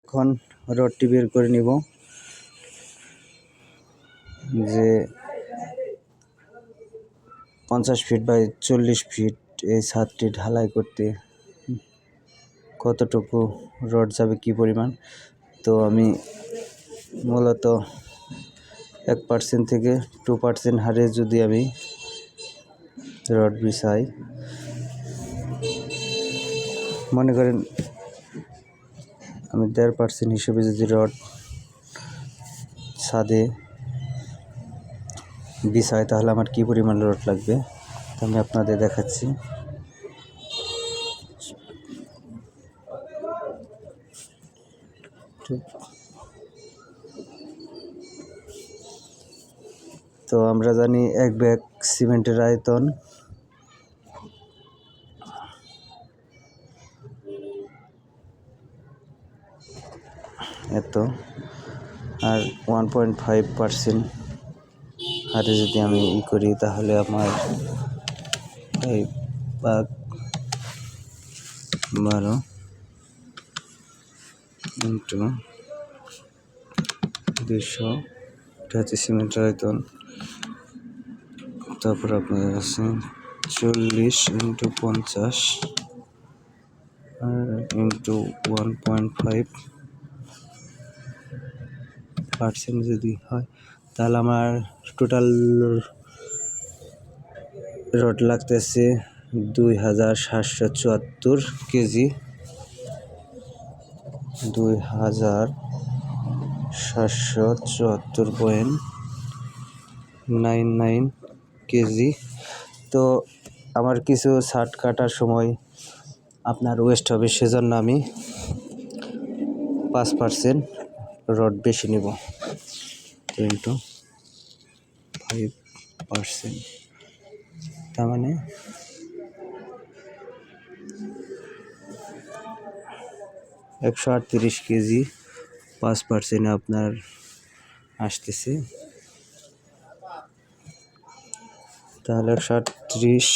এখন রডটি বের করে নিব। যে 50 ফিট বাই 40 ফিট এই ছাদটি ঢালাই করতে কতটুকু রড যাবে, কি পরিমাণ। তো আমি মূলত 1% থেকে 2% হারে যদি আমি রড বিছাই, মনে করেন আমি 1.5% হিসেবে যদি রড ছাদে বিছাই তাহলে আমার কি পরিমাণ রড লাগবে আমি আপনাদের দেখাচ্ছি। তো আমরা জানি 1 ব্যাগ সিমেন্টের আয়তন এত, আর 1.5% হারে যদি আমি করি তাহলে আমার এই ভাগ 12 ইন্টু 200, এটা হচ্ছে সিমেন্টের আয়তন। তারপর আপনাদের আছে 40 ইন্টু 50 ইন্টু 1.5% যদি হয় তাহলে আমার টোটাল রড লাগতেছে 2774 কেজি। 2774.99 কেজি। তো আমার কিছু ছাদ কাটার সময় আপনার ওয়েস্ট হবে, সেজন্য আমি 5% রড বেশি নিব। 5%, তার মানে 138 কেজি 5% আপনার আসতেছে। তাহলে 138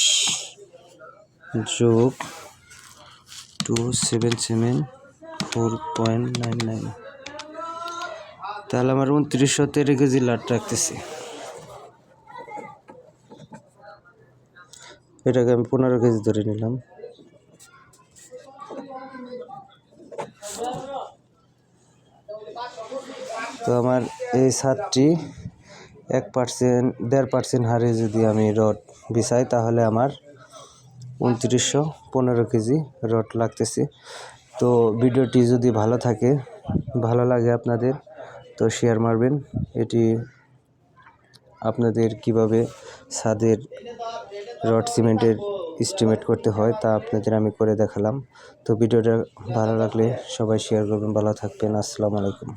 যোগ 2774.99, তাহলে আমার 2913 কেজি লাট রাখতেছে। এটাকে আমি 15 কেজি ধরে নিলাম। তো আমার এই ছাদটি 1.5% হারে যদি আমি রড বিছাই তাহলে আমার 2915 কেজি রড লাগতেছে। তো ভিডিওটি যদি ভালো লাগে আপনাদের, তো শেয়ার মারবেন। এটি আপনাদের কিভাবে ছাদের রড সিমেন্টের এস্টিমেট করতে হয় তা আপনাদের আমি করে দেখালাম। তো ভিডিওটা ভালো লাগলে সবাই শেয়ার করবেন। ভালো থাকবেন। আসসালামু আলাইকুম।